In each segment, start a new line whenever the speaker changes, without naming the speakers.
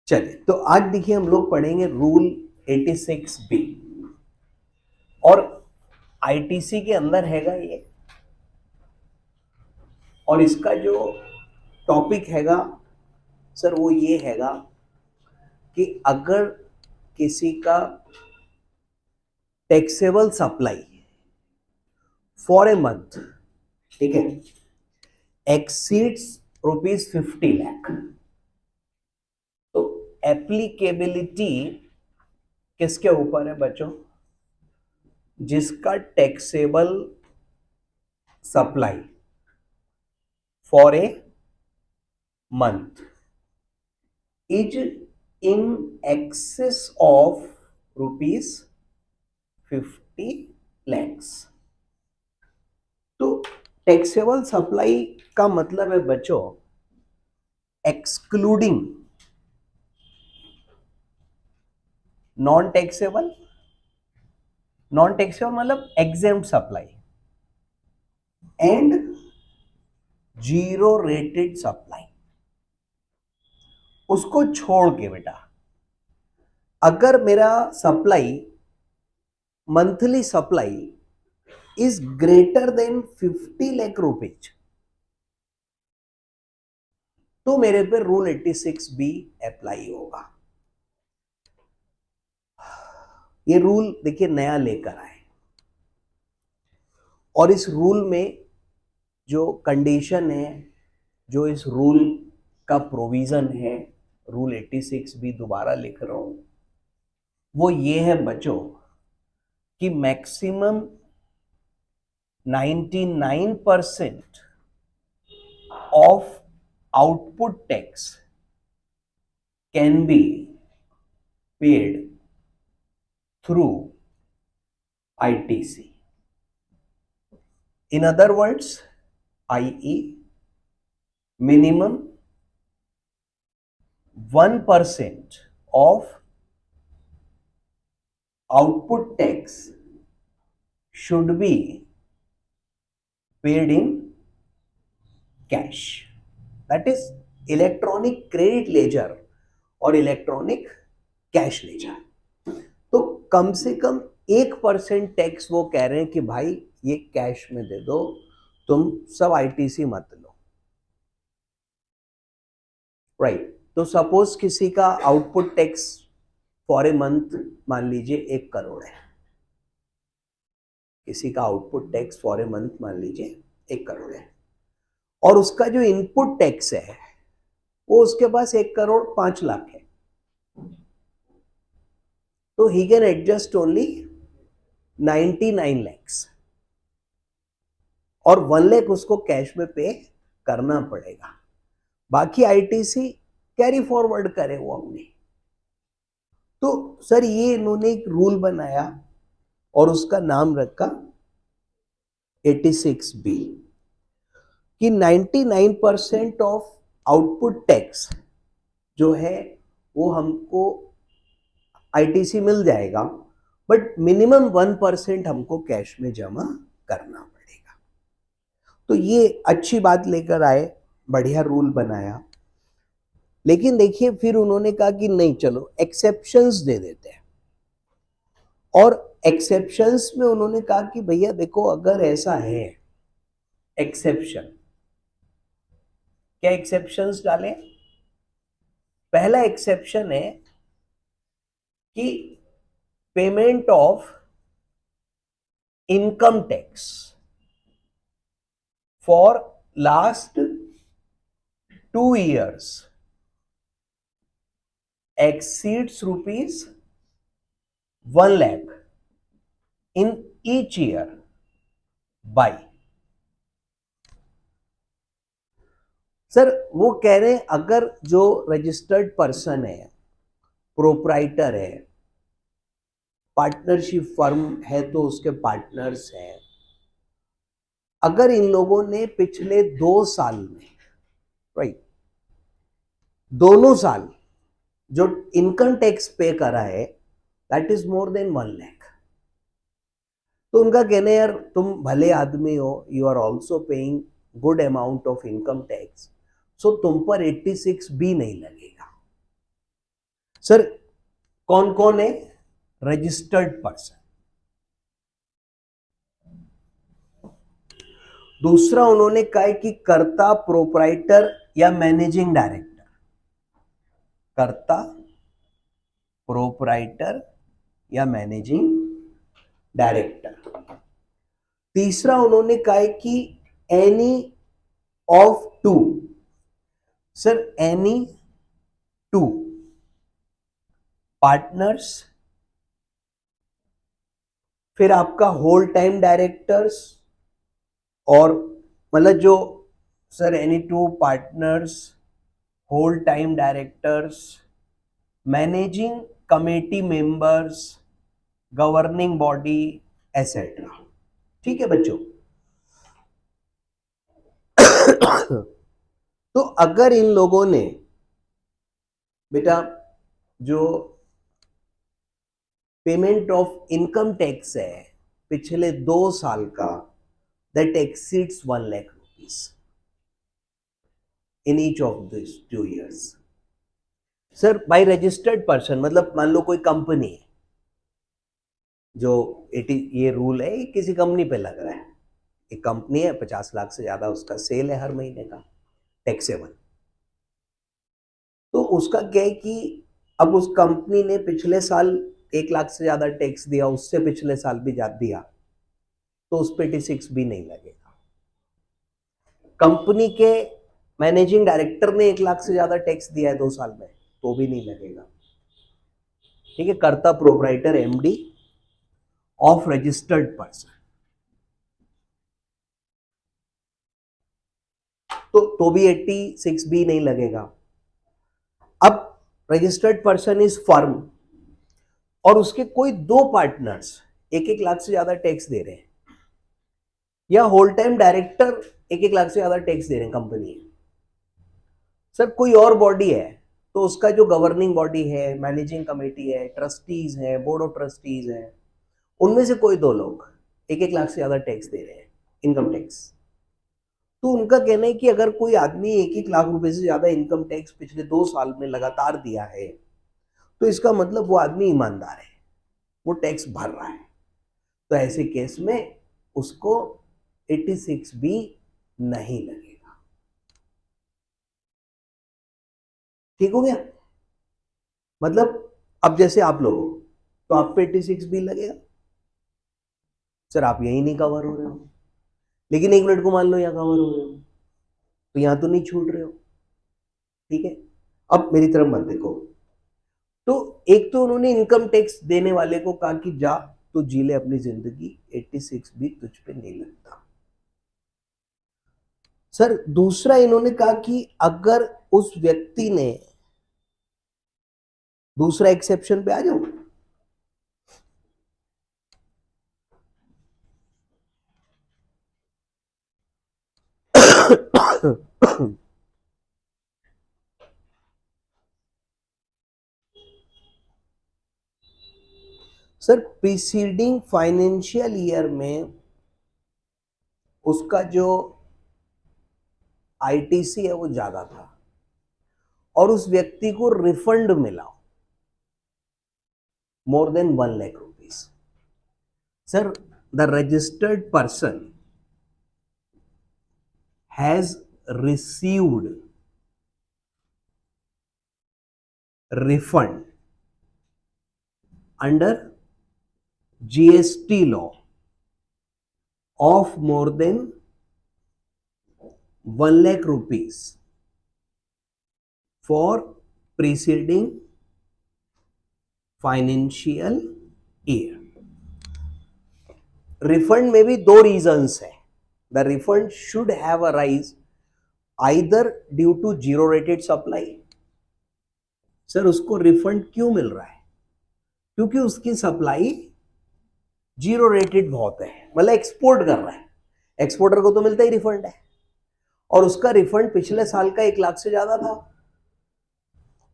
चलिए, तो आज देखिए हम लोग पढ़ेंगे रूल 86B और आईटीसी के अंदर हैगा ये। और इसका जो टॉपिक हैगा सर वो ये हैगा कि अगर किसी का taxable supply for a month, ठीक है, एक्सीड्स ₹50 लाख, तो एप्लीकेबिलिटी किसके ऊपर है बच्चों? जिसका taxable supply for a month is in excess of ₹50 lakhs। तो टैक्सेबल सप्लाई का मतलब है बच्चों excluding non taxable. Non taxable मतलब exempt supply and zero rated supply. उसको छोड़ के बेटा अगर मेरा supply monthly supply is greater than 50 lakh rupees तो मेरे पे रूल 86B अप्लाई होगा। ये रूल देखिए नया लेकर आए और इस रूल में जो कंडीशन है, जो इस रूल का प्रोविजन है, रूल 86B दोबारा लिख रहा हूं, वो ये है बच्चों कि maximum 99% of output tax can be paid through ITC। In other words, i.e. minimum 1% of output tax should be paid in cash, that is electronic credit ledger और इलेक्ट्रॉनिक कैश लेजर। तो कम से कम 1% टैक्स वो कह रहे हैं कि भाई ये कैश में दे दो, तुम सब ITC मत लो, राइट। तो सपोज किसी का output tax for a month मान लीजिए 1 करोड़ है, किसी का output tax for a month मान लीजिए 1 करोड़ है और उसका जो इनपुट टैक्स है वो उसके पास 1,05,00,000 है, तो he can adjust only 99 lakhs और 1 लाख उसको कैश में पे करना पड़ेगा। बाकी ITC कैरी फॉरवर्ड करे वो अपनी। तो सर ये इन्होंने एक रूल बनाया और उसका नाम रखा 86B कि 99% ऑफ आउटपुट टैक्स जो है वो हमको ITC मिल जाएगा, बट मिनिमम 1% हमको कैश में जमा करना पड़ेगा। तो ये अच्छी बात लेकर आए, बढ़िया रूल बनाया। लेकिन देखिए फिर उन्होंने कहा कि नहीं, चलो एक्सेप्शंस दे देते हैं। और एक्सेप्शंस में उन्होंने कहा कि भैया देखो अगर ऐसा है एक्सेप्शन, क्या एक्सेप्शंस डालें? पहला एक्सेप्शन है कि payment of income tax for last 2 years exceeds ₹1 lakh in each year by। Sir वो कह रहे हैं अगर जो रजिस्टर्ड पर्सन है, प्रोप्राइटर है, पार्टनरशिप फर्म है तो उसके पार्टनर्स हैं, अगर इन लोगों ने पिछले 2 साल में, राइट, दोनों साल जो इनकम टैक्स पे करा है that is more than 1 lakh, तो उनका कहना है यार तुम भले आदमी हो, you are also paying good amount of income tax, so तुम पर 86B नहीं लगेगा। सर कौन कौन है? Registered person. दूसरा उन्होंने कहा है कि कर्ता, प्रोप्राइटर या मैनेजिंग डायरेक्टर। कर्ता, प्रोप्राइटर या मैनेजिंग डायरेक्टर। तीसरा उन्होंने कहा है कि any of two. Sir any two partners, फिर आपका होल टाइम डायरेक्टर्स, और मतलब जो sir any two partners, whole time directors, managing committee members, governing body etcetera. ठीक है बच्चों। तो अगर इन लोगों ने बेटा जो पेमेंट ऑफ इनकम टैक्स है पिछले 2 साल का, that exceeds 1 lakh rupees in each of this 2 years। Sir by registered person मतलब मान लो कोई कंपनी है, जो ये रूल है, किसी कंपनी पे लग रहा है। एक कंपनी है, 50 लाख से ज्यादा उसका सेल है हर महीने का, टैक्सेबल। तो उसका क्या है कि अब उस कंपनी ने पिछले साल 1 लाख से ज्यादा टैक्स दिया, उससे पिछले साल भी ज्यादा दिया, तो उस पे T6 भी नहीं लगेगा। कंपनी के मैनेजिंग डायरेक्टर ने 1 लाख से ज्यादा टैक्स दिया है 2 साल में, तो भी नहीं लगेगा। ठीक है, कर्ता, proprietor, MD of registered person, तो भी 86 भी नहीं लगेगा। अब रजिस्टर्ड पर्सन इज फर्म और उसके कोई 2 पार्टनर्स 1-1 लाख से ज्यादा टैक्स दे रहे हैं, या होल टाइम डायरेक्टर 1-1 लाख से ज्यादा टैक्स दे रहे हैं कंपनी। सर कोई और बॉडी है तो उसका जो गवर्निंग बॉडी है, मैनेजिंग कमेटी है, ट्रस्टीज है, बोर्ड ऑफ ट्रस्टीज है, उनमें से कोई 2 लोग 1-1 लाख से ज्यादा टैक्स दे रहे हैं, इनकम टैक्स। तो उनका कहना है कि अगर कोई आदमी 1-1 लाख रुपए से ज्यादा इनकम टैक्स पिछले 2 साल में लगातार दिया है, तो इसका मतलब वो आदमी ईमानदार है, वो टैक्स भर रहा है। तो ऐसे केस में उसको 86 भी नहीं लगेगा। ठीक हो गया? मतलब अब जैसे आप लोग हो तो आप पे 86 भी लगेगा। सर आप यही नहीं कवर हो रहे हो, लेकिन 1 मिनट को मान लो यहाँ कवर हो रहे हो, तो यहां तो नहीं छूट रहे हो। ठीक है, अब मेरी तरफ मत देखो। तो एक तो उन्होंने इनकम टैक्स देने वाले को कहा कि जा तो जी ले अपनी जिंदगी, 86 भी तुझ पे नहीं लगता। सर दूसरा इन्होंने कहा कि अगर उस व्यक्ति ने, दूसरा एक्सेप्शन पे आ जाओ, सर प्रीसीडिंग फाइनेंशियल ईयर में उसका जो आईटीसी है वो ज्यादा था और उस व्यक्ति को रिफंड मिला मोर than 1 lakh rupees. Sir the registered person has received refund under GST law of more than 1 lakh rupees for preceding financial year। Refund में भी 2 रीजंस है। The refund should have arise either due to zero rated supply. Sir उसको refund क्यों मिल रहा है? क्योंकि उसकी सप्लाई जीरो रेटेड बहुत है, मतलब एक्सपोर्ट कर रहा है, एक्सपोर्टर को तो मिलता ही रिफंड है, और उसका रिफंड पिछले साल का 1 लाख से ज्यादा था,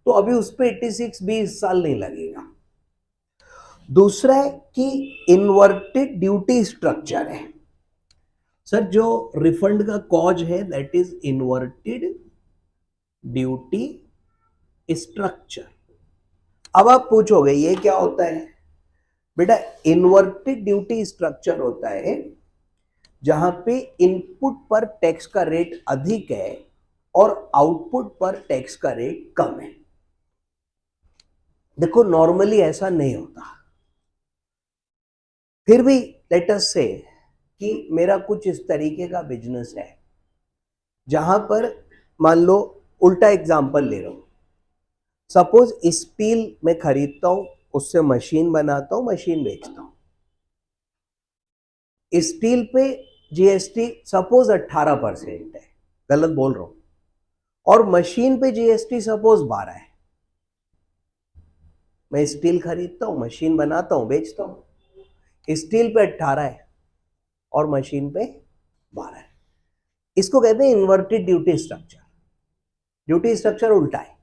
तो अभी उस पर 86 भी इस साल नहीं लगेगा। दूसरा है कि इन्वर्टेड ड्यूटी स्ट्रक्चर है। सर जो रिफंड का कॉज है that is inverted duty structure. अब आप पूछोगे ये क्या होता है? बेटा इन्वर्टेड ड्यूटी स्ट्रक्चर होता है जहां पे इनपुट पर टैक्स का रेट अधिक है और आउटपुट पर टैक्स का रेट कम है। देखो नॉर्मली ऐसा नहीं होता, फिर भी लेट अस से कि मेरा कुछ इस तरीके का बिजनेस है जहां पर मान लो उल्टा एग्जांपल ले रहा हूं, सपोज स्टील में खरीदता हूं, उससे मशीन बनाता हूं, मशीन बेचता हूं, स्टील पे जीएसटी सपोज 18% है, गलत बोल रहा हूं, और मशीन पे जीएसटी सपोज 12 है। मैं स्टील खरीदता हूं, मशीन बनाता हूं, बेचता हूं, स्टील पे 18 है और मशीन पे 12 है। इसको कहते हैं inverted duty structure. Duty structure उल्टा है,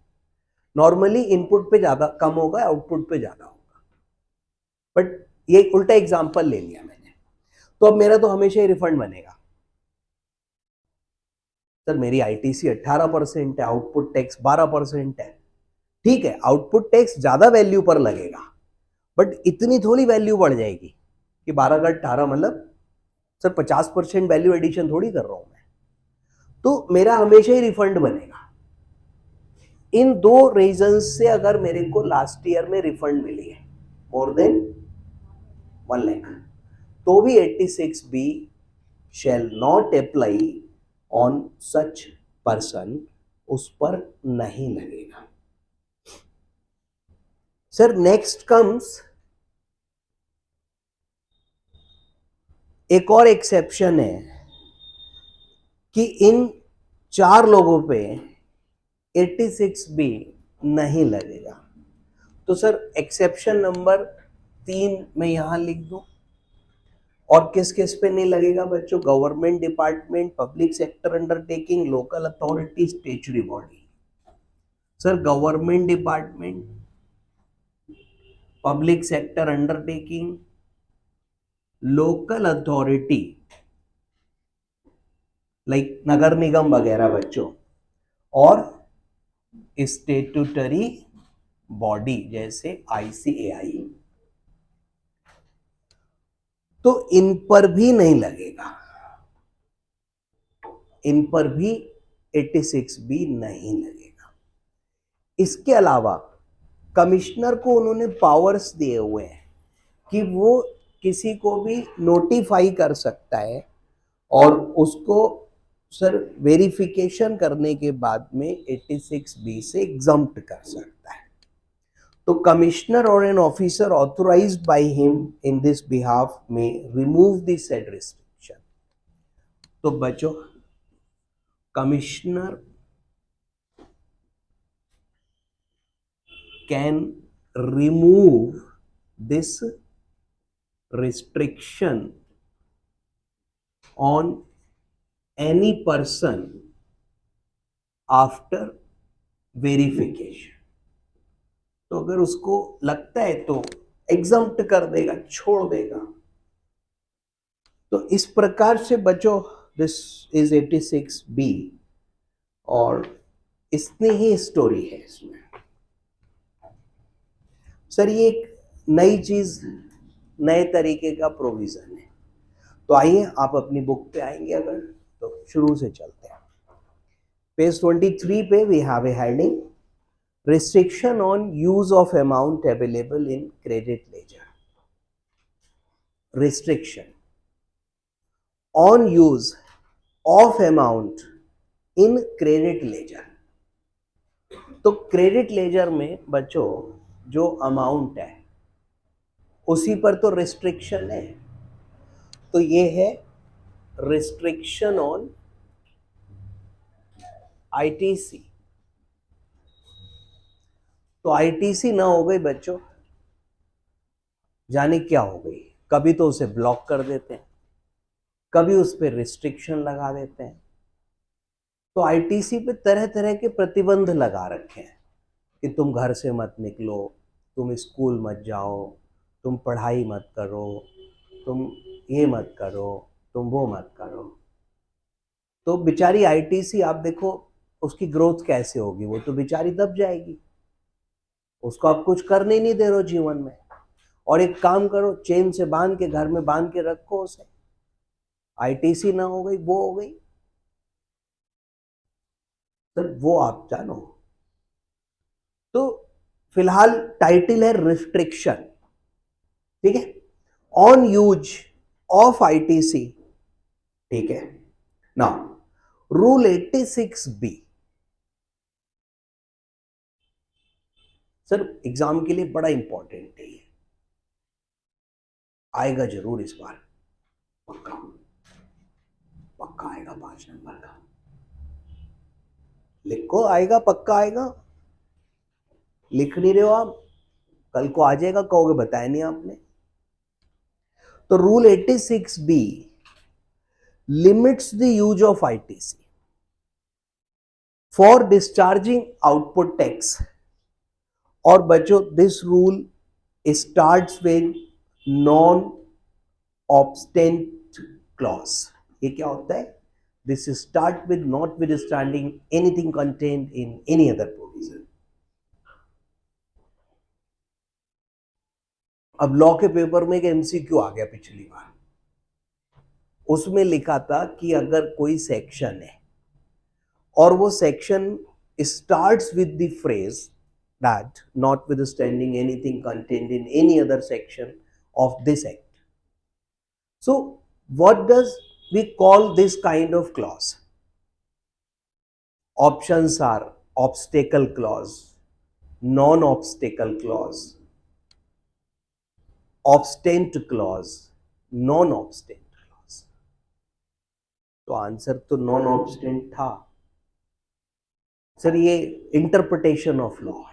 नॉर्मली इनपुट पे ज्यादा कम होगा, आउटपुट पे ज्यादा होगा, बट ये उल्टा एग्जांपल ले लिया मैंने। तो अब मेरा तो हमेशा ही रिफंड बनेगा। सर मेरी आईटीसी 18% है, आउटपुट टैक्स 12% है। ठीक है, आउटपुट टैक्स ज्यादा वैल्यू पर लगेगा, बट इतनी थोड़ी वैल्यू बढ़ जाएगी कि 12 का 18 मतलब सर 50% वैल्यू एडिशन थोड़ी कर रहा हूं मैं। तो मेरा हमेशा ही रिफंड बनेगा। इन दो रीजन से अगर मेरे को लास्ट ईयर में रिफंड मिली है मोर देन 1 लाख, तो भी 86B shall not apply on such person, उस पर नहीं लगेगा। सर नेक्स्ट कम्स एक और एक्सेप्शन है कि इन 4 लोगों पे 86B नहीं लगेगा। तो सर एक्सेप्शन नंबर 3 मैं यहां लिख दूं, और किस किस पे नहीं लगेगा बच्चों? Government department, public sector undertaking, local authority, statutory body. Sir government department, public sector undertaking, local authority like नगर निगम वगैरह बच्चों, और स्टैट्यूटरी बॉडी जैसे ICAI, तो इन पर भी नहीं लगेगा, इन पर भी 86B नहीं लगेगा। इसके अलावा कमिश्नर को उन्होंने पावर्स दिए हुए हैं कि वो किसी को भी नोटिफाई कर सकता है और उसको सर वेरिफिकेशन करने के बाद में 86B से एग्जम्प्ट कर सकता है। तो कमिश्नर और an officer authorised by him in this behalf में रिमूव दिस सेड रिस्ट्रिक्शन। तो बच्चों commissioner can remove this restriction on any person after verification। तो अगर उसको लगता है तो एग्जम्प्ट कर देगा, छोड़ देगा। तो इस प्रकार से बच्चों दिस इज 86B, और इतनी ही स्टोरी है इसमें। सर ये एक नई चीज, नए तरीके का प्रोविजन है। तो आइए आप अपनी बुक पे आएंगे अगर, तो शुरू से चलते हैं। पेज 23 पे we have a heading, restriction on use of amount available in credit ledger. Restriction on use of amount in credit ledger. तो क्रेडिट लेजर में बच्चों जो अमाउंट है उसी पर तो रिस्ट्रिक्शन है। तो ये है रिस्ट्रिक्शन ऑन ITC। तो ITC ना हो गई बच्चों, जाने क्या हो गई? कभी तो उसे ब्लॉक कर देते हैं, कभी उस पर रिस्ट्रिक्शन लगा देते हैं। तो ITC पे तरह तरह के प्रतिबंध लगा रखे हैं कि तुम घर से मत निकलो, तुम स्कूल मत जाओ, तुम पढ़ाई मत करो, तुम ये मत करो, तुम वो मत करो। तो बेचारी ITC आप देखो उसकी ग्रोथ कैसे होगी, वो तो बेचारी दब जाएगी। उसको आप कुछ करने नहीं दे रहे हो जीवन में, और एक काम करो, चेन से बांध के घर में बांध के रखो उसे, आईटीसी ना हो गई वो हो गई, तो वो आप जानो। तो फिलहाल टाइटल है रिस्ट्रिक्शन, ठीक है, ऑन यूज ऑफ आईटीसी, ठीक है ना। रूल 86B, सर एग्जाम के लिए बड़ा इंपॉर्टेंट है ये, आएगा जरूर इस बार, पक्का पक्का आएगा 5 नंबर का, लिखो, आएगा पक्का आएगा, लिख नहीं रहे हो आप, कल को आ जाएगा, कहोगे बताया नहीं आपने। तो rule 86B limits the use of ITC for discharging output tax, और बच्चों this rule starts with non obstante clause. ये क्या होता है? This start with notwithstanding anything contained in any other provision. अब लॉ के पेपर में एक एमसीक्यू आ गया पिछली बार, उसमें लिखा था कि अगर कोई सेक्शन है और वो section starts with the phrase that notwithstanding anything contained in any other section of this act. So what does we call this kind of clause? Options are obstacle clause, non-obstacle clause, obstant clause, non-obstant clause. तो answer तो non ऑब्स्टेंट था sir, ये interpretation of law है।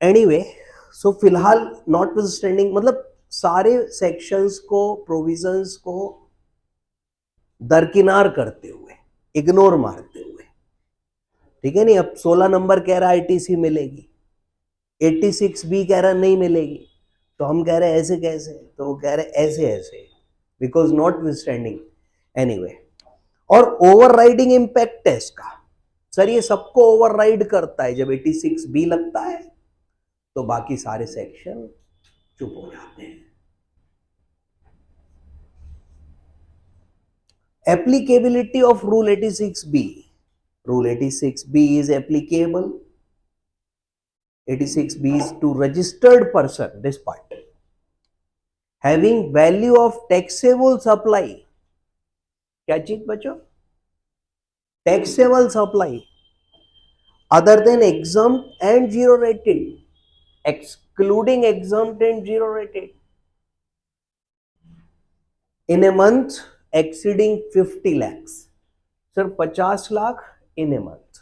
Anyway, सो फिलहाल notwithstanding मतलब सारे sections को, provisions को दरकिनार करते हुए, इग्नोर मारते हुए, ठीक है नहीं। अब 16 नंबर कह रहा है आईटीसी मिलेगी, 86B कह रहा नहीं मिलेगी, तो हम कह रहे हैं ऐसे कैसे, तो वो कह रहे ऐसे ऐसे, बिकॉज नॉटविथस्टैंडिंग। एनीवे, और ओवरराइडिंग इंपैक्ट है इसका, सर ये सबको ओवरराइड करता है। जब 86B लगता है तो बाकी सारे सेक्शन चुप हो जाते हैं। Applicability of Rule 86B. Rule 86B is applicable. 86B is to registered person, this part, having value of taxable supply. क्या चीज बच्चों? Taxable supply other than exempt and zero rated, excluding exempt and zero rated, in a month exceeding 50 lakhs. Sir, 50 lakh in a month.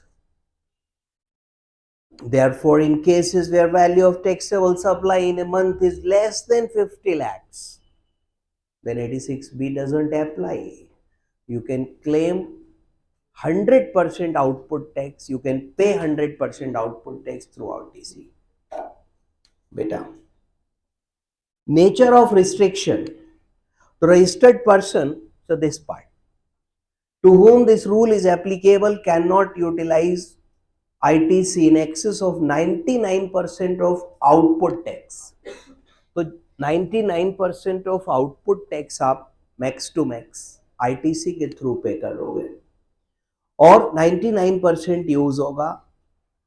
Therefore, in cases where value of taxable supply in a month is less than 50 lakhs, then 86B doesn't apply. You can claim 100% output tax, you can pay 100% output tax through RTC. Beta. Nature of restriction. The registered person, so this part, to whom this rule is applicable cannot utilize ITC in excess of 99% of output tax. तो 99% of output tax आप max to max ITC के through पे करोगे, और 99% use होगा।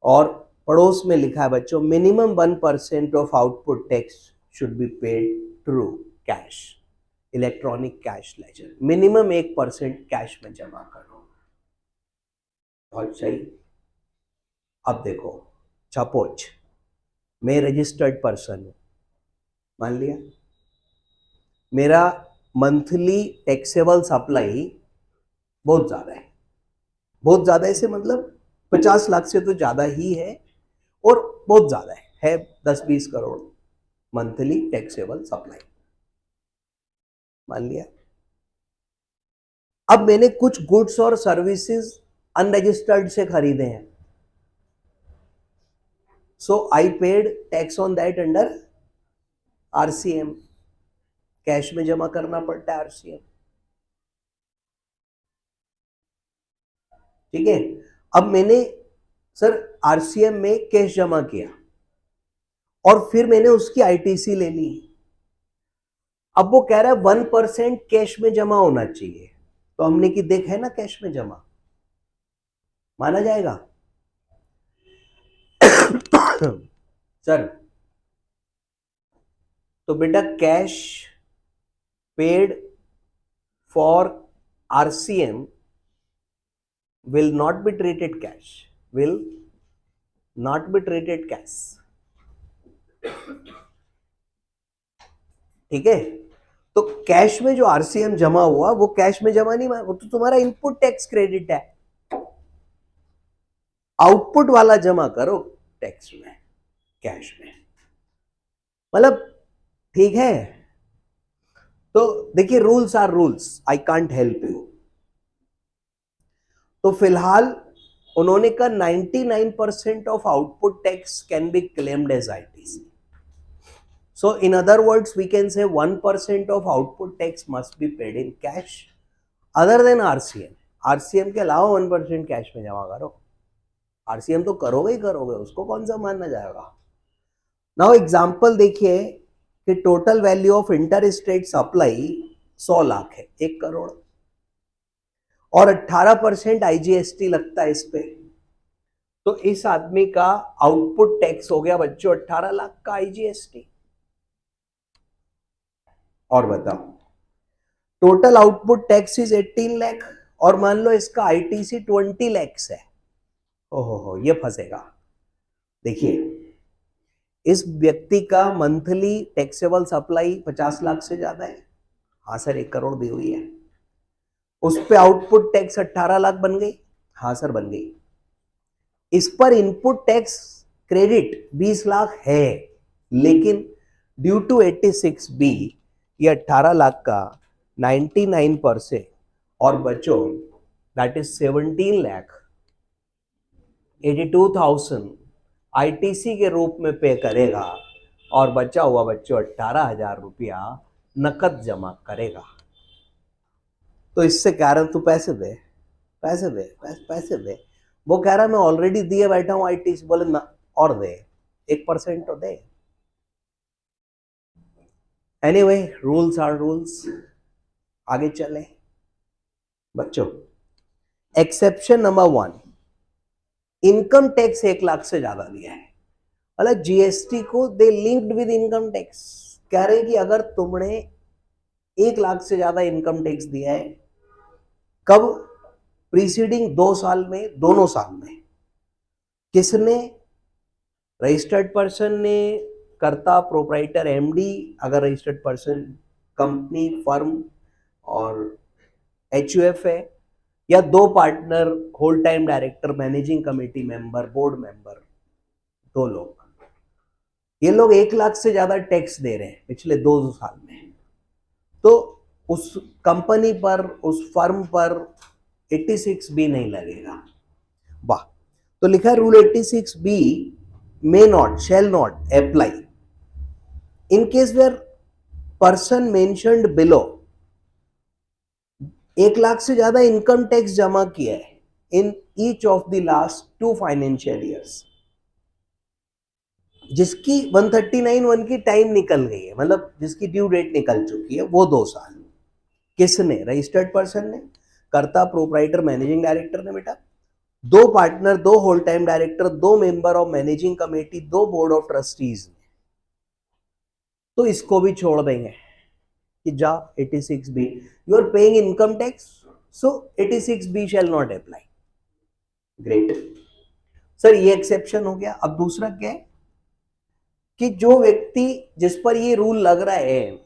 और पड़ोस में लिखा है बच्चों, minimum 1% of output tax should be paid through cash, electronic cash laser. Minimum 1% cash में जमा करो। और सही। अब देखो, सपोज मैं रजिस्टर्ड पर्सन हूं, मान लिया मेरा मंथली टैक्सेबल सप्लाई बहुत ज्यादा है, बहुत ज्यादा ऐसे मतलब 50 लाख से तो ज्यादा ही है, और बहुत ज्यादा है 10-20 करोड़ मंथली टैक्सेबल सप्लाई, मान लिया। अब मैंने कुछ गुड्स और सर्विसेज अनरजिस्टर्ड से खरीदे हैं, so I paid tax on that under RCM, cash में जमा करना पड़ता है आरसीएम, ठीक है। अब मैंने सर आरसीएम में कैश जमा किया और फिर मैंने उसकी आईटीसी ले ली, अब वो कह रहा है 1% कैश में जमा होना चाहिए, तो हमने की देख है ना कैश में जमा, माना जाएगा? सर तो बेटा cash paid for RCM will not be treated cash, will not be treated cash, ठीक है? तो कैश में जो आरसीएम जमा हुआ वो कैश में जमा नहीं, वो तो तुम्हारा इनपुट टैक्स क्रेडिट है, आउटपुट वाला जमा करो टैक्स में, कैश में, मतलब ठीक है? तो देखिए rules are rules, I can't help you. तो फिलहाल उन्होंने कहा 99% of output tax can be claimed as ITC. So in other words we can say 1% of output tax must be paid in cash other than RCM. RCM के अलावा 1% cash में जमा करो, RCM तो करोगे ही करोगे, उसको कौन सा मानना जाएगा। नाउ एग्जांपल देखिए कि total value of inter state supply 100 lakh है, 1 करोड़, और 18% आईजीएसटी लगता है इस पे, तो इस आदमी का आउटपुट टैक्स हो गया बच्चों 18 लाख का आईजीएसटी। और बताओ total output tax is 18 lakh और मान लो इसका आईटीसी 20 लाख है, ओहो ये फंसेगा। देखिए इस व्यक्ति का मंथली टैक्सेबल सप्लाई 50 लाख से ज्यादा है, हाँ सर 1 करोड़ दी हुई है, उस पे आउटपुट टैक्स 18 लाख बन गई, हाँ सर बन गई, इस पर इनपुट टैक्स क्रेडिट 20 लाख है, लेकिन ड्यू टू 86B ये 18 लाख का 99% और बच्चों दैट इज 17 लाख 82,000 आईटीसी के रूप में पे करेगा और बचा हुआ बच्चों 18,000 रुपया नकद जमा करेगा। तो इससे कह रहा तू पैसे दे, पैसे दे, पैसे दे, वो कह रहा मैं ऑलरेडी दिए बैठा हूं आईटीसी, बोले ना और दे 1% तो दे। एनीवे रूल्स आर रूल्स, आगे चले बच्चों। Exception number 1, income tax 1 lakh से ज्यादा दिया है, मतलब जीएसटी को दे लिंक्ड विद इनकम टैक्स, कह रहे हैं कि अगर तुमने 1 लाख से ज्यादा इनकम टैक्स दिया है, कब? प्रीसीडिंग 2 साल में, दोनों साल में, किसने? रजिस्टर्ड पर्सन ने, कर्ता प्रोप्राइटर एमडी, अगर रजिस्टर्ड पर्सन कंपनी फर्म और एचयूएफ है, या 2 partner, whole time director, managing committee member, board member, 2 लोग, ये लोग 1 लाख से ज्यादा टैक्स दे रहे हैं पिछले 2 साल में, तो उस कंपनी पर, उस फर्म पर 86B नहीं लगेगा। वाह, तो लिखा है rule 86B may not, shall not apply in case where person mentioned below 1 lakh से ज्यादा इनकम टैक्स जमा किया है in each of the last 2 financial years, जिसकी 139(1) की टाइम निकल गई है, मतलब जिसकी ड्यू डेट निकल चुकी है, वो 2 साल। किसने? रजिस्टर्ड पर्सन ने, कर्ता प्रोप्राइटर मैनेजिंग डायरेक्टर ने बेटा, 2 partner, 2 whole time director, 2 member of managing committee, 2 board of trustees ने, तो इसको भी छोड़ देंगे कि जा 86B, you are paying income tax, so 86B shall not apply. Great sir, ये एक्सेप्शन हो गया। अब दूसरा क्या है कि जो व्यक्ति जिस पर ये रूल लग रहा है,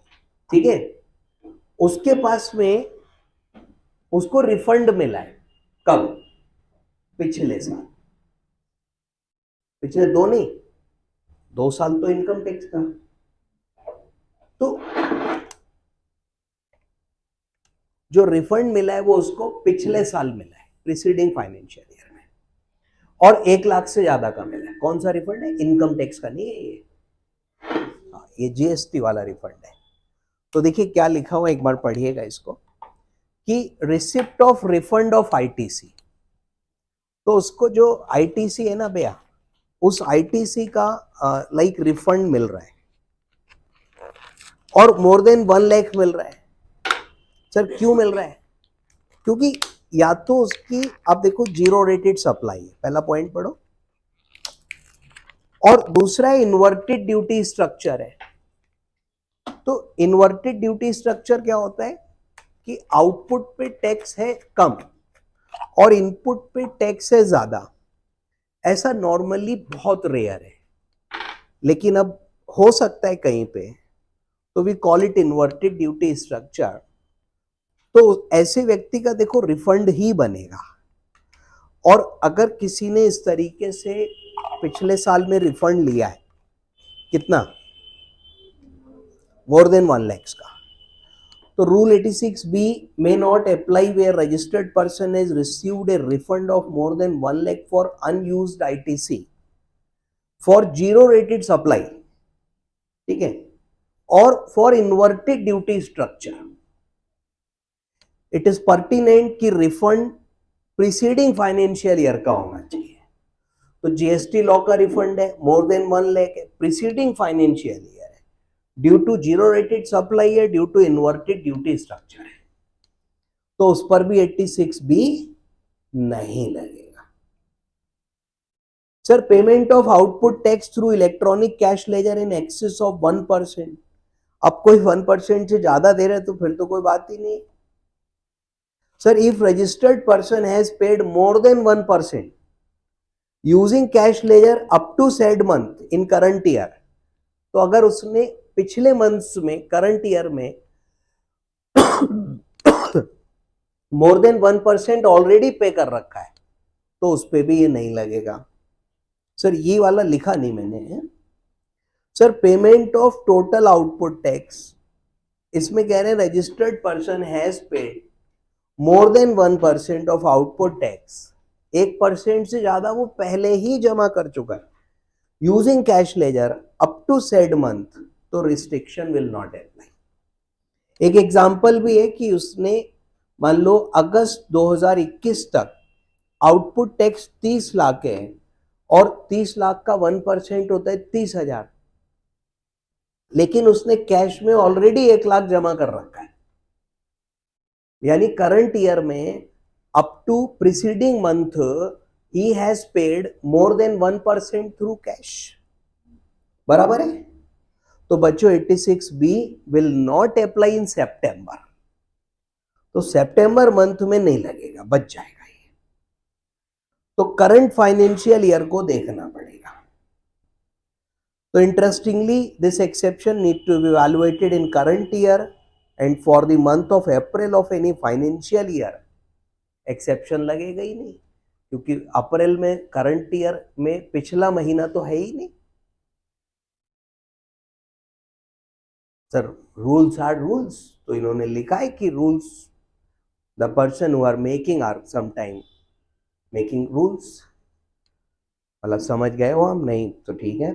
ठीक है, उसके पास में उसको रिफंड मिला है, कब? पिछले साल, पिछले 2 नहीं, 2 साल तो इनकम टैक्स का, तो जो रिफंड मिला है वो उसको पिछले साल मिला है, प्रीसीडिंग फाइनेंशियल ईयर में, और 1 लाख से ज्यादा का मिला है। कौन सा रिफंड है? इनकम टैक्स का नहीं है ये जीएसटी वाला रिफंड है। तो देखिए क्या लिखा हुआ, एक बार पढ़िएगा इसको, कि receipt of refund of ITC, तो उसको जो आईटीसी है ना भैया, उस आईटीसी का लाइक रिफंड मिल रहा है और मोर देन 1 लाख मिल रहा है। सर क्यों मिल रहा है? क्योंकि या तो उसकी आप देखो जीरो रेटेड सप्लाई है, पहला पॉइंट पढ़ो, और दूसरा इन्वर्टेड ड्यूटी स्ट्रक्चर है। तो इन्वर्टेड ड्यूटी स्ट्रक्चर क्या होता है कि आउटपुट पे टैक्स है कम और इनपुट पे टैक्स है ज्यादा। ऐसा नॉर्मली बहुत रेयर है, लेकिन अब हो सकता है कहीं पे, तो we call it inverted duty structure. तो ऐसे व्यक्ति का देखो रिफंड ही बनेगा। और अगर किसी ने इस तरीके से पिछले साल में रिफंड लिया है, कितना, मोर देन 1 lakhs का, तो rule 86B may not apply where registered person has received a refund of more than 1 lakh for unused ITC for zero rated supply, ठीक है, और for inverted duty structure it is pertinent कि refund preceding financial year का होना चाहिए। तो GST law का refund है, मोर देन 1 लाख है, प्रीसीडिंग फाइनेंशियल ईयर है, due to zero rated supply है, due to inverted duty structure है, तो उस पर भी 86B नहीं लगेगा। Sir payment of output tax through electronic cash ledger in excess of 1%, अब कोई 1% से ज्यादा दे रहे तो फिर तो कोई बात ही नहीं। Sir if registered person has paid more than 1% using cash ledger up to said month in current year, तो अगर उसने पिछले मंथ्स में करंट ईयर में मोर देन 1% ऑलरेडी पे कर रखा है, तो उस पे भी ये नहीं लगेगा। सर ये वाला लिखा नहीं मैंने है। Sir payment of total output tax, इसमें कह रहे हैं registered person has paid more than 1% of output tax, 1% से ज्यादा वो पहले ही जमा कर चुका है, using cash ledger up to said month, तो रिस्ट्रिक्शन विल नॉट अप्लाई। एक एग्जांपल भी है कि उसने मान लो अगस्त 2021 तक आउटपुट टैक्स 30 लाख है और 30 लाख का 1% होता है 30,000, लेकिन उसने कैश में ऑलरेडी 1 लाख जमा कर रखा है, यानी करंट ईयर में अप टू प्रीसीडिंग मंथ ही has paid more than 1% through cash, बराबर है। तो बच्चों 86B will not apply in September, तो सितंबर मंथ में नहीं लगेगा, बच जाएगा ये। तो करंट फाइनेंशियल ईयर को देखना पड़ेगा। तो interestingly this exception need to be evaluated in current year and for the month of April of any financial year exception लगेगा ही नहीं, क्योंकि अप्रैल में करंट ईयर में पिछला महीना तो है ही नहीं। सर रूल्स आर रूल्स, तो इन्होंने लिखा है कि rules the person who are making are sometime making rules, मतलब समझ गए हो हम? नहीं तो ठीक है।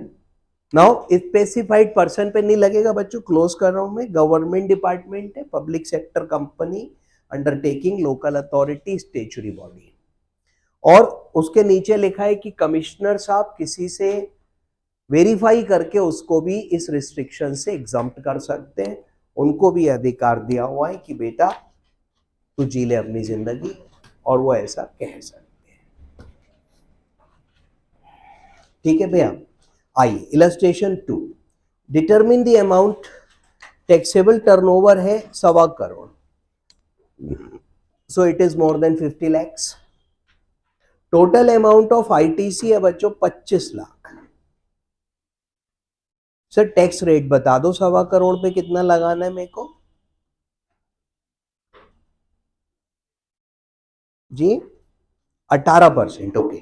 नाउ स्पेसिफाइड पर्सन पे नहीं लगेगा बच्चों, क्लोज कर रहा हूं मैं। गवर्नमेंट डिपार्टमेंट है, public sector company, undertaking, local authority, statutory body, और उसके नीचे लिखा है कि कमिश्नर साहब किसी से वेरीफाई करके उसको भी इस रिस्ट्रिक्शन से एग्जम्प्ट कर सकते हैं, उनको भी अधिकार दिया हुआ है कि बेटा तू जी ले अपनी जिंदगी, और वो ऐसा कह सकते हैं। ठीक है भैया, आइए illustration 2, determine the amount, taxable turnover है 1.25 crore, so it is more then 50 lakhs। Total amount of ITC है बच्चों 25 लाख। सर टैक्स रेट बता दो 1.25 करोड़ पे कितना लगाना है मेरे को जी? 18%। ओके,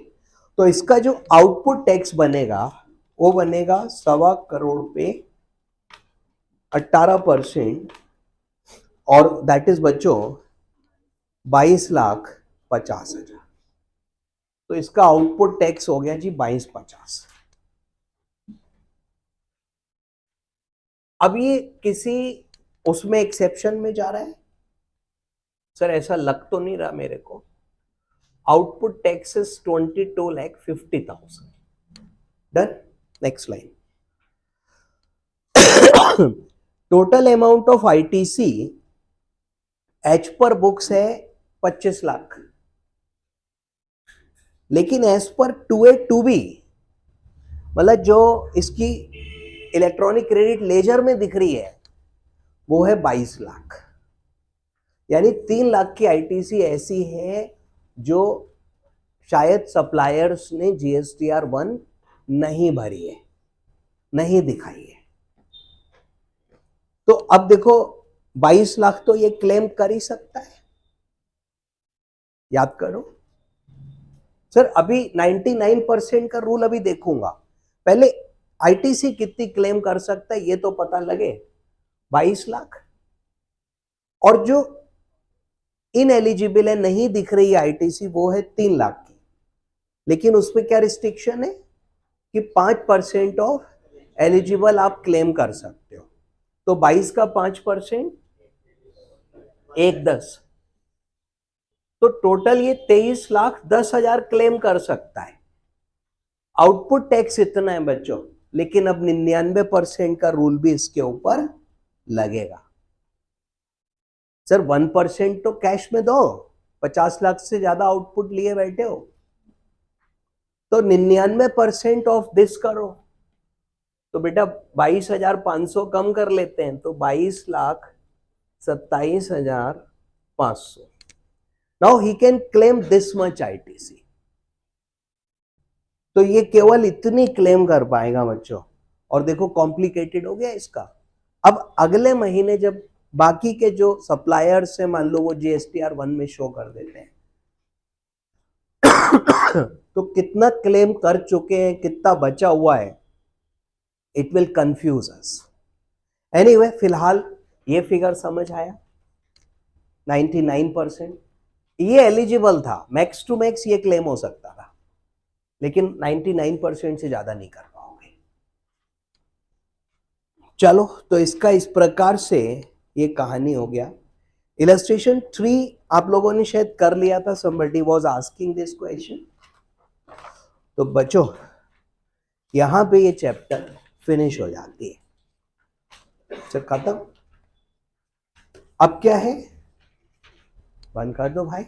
तो इसका जो आउटपुट टैक्स बनेगा वो बनेगा 1.25 करोड़ पे 18%, और दैट इज बच्चों 22,50,000। तो इसका आउटपुट टैक्स हो गया जी 22,50। अब ये किसी उसमें एक्सेप्शन में जा रहा है? सर ऐसा लग तो नहीं रहा मेरे को। Output tax is 22,50,000. Done. Next line. Total amount of ITC as per books है 25 लाख, लेकिन एज पर 2A2B मतलब जो इसकी इलेक्ट्रॉनिक क्रेडिट लेजर में दिख रही है वो है 22 लाख. यानी 3 लाख की आईटीसी ऐसी है जो शायद सप्लायर्स ने GSTR 1 नहीं भरी है, नहीं दिखाई है. तो अब देखो 22 लाख तो ये क्लेम कर ही सकता है. याद करो सर, अभी 99% का रूल अभी देखूंगा. पहले आईटीसी कितनी क्लेम कर सकता है ये तो पता लगे. 22 लाख. और जो इनएलिजिबल है, नहीं दिख रही है आईटीसी, वो है 3 लाख की. लेकिन उसमें क्या रिस्ट्रिक्शन है कि 5% ऑफ एलिजिबल आप क्लेम कर सकते हो. तो 22 का 5% 1,10. तो टोटल ये 23,10,000 क्लेम कर सकता है. आउटपुट टैक्स इतना है बच्चों, लेकिन अब 99% का रूल भी इसके ऊपर लगेगा. सर 1% तो कैश में दो, 50 लाख से ज्यादा आउटपुट लिए बैठे हो तो 99% ऑफ दिस करो. तो बेटा 22,500 कम कर लेते हैं, तो 22,27,500. Now he can claim this much ITC. तो ये केवल इतनी क्लेम कर पाएगा बच्चों. और देखो कॉम्प्लिकेटेड हो गया इसका. अब अगले महीने जब बाकी के जो सप्लायर्स है, मान लो वो GSTR 1 में शो कर देते हैं तो कितना क्लेम कर चुके हैं, कितना बचा हुआ है, it will confuse us. Anyway, फिलहाल ये फिगर समझ आया. 99% ये एलिजिबल था. मैक्स टू मैक्स ये क्लेम हो सकता था, लेकिन 99% से ज्यादा नहीं कर पाओगे. चलो, तो इसका इस प्रकार से ये कहानी हो गया. इलस्ट्रेशन 3 आप लोगों ने शायद कर लिया था. somebody was asking this question. तो बच्चों यहां पे ये चैप्टर फिनिश हो जाती है. सर खत्म. अब क्या है, बंद कर दो भाई.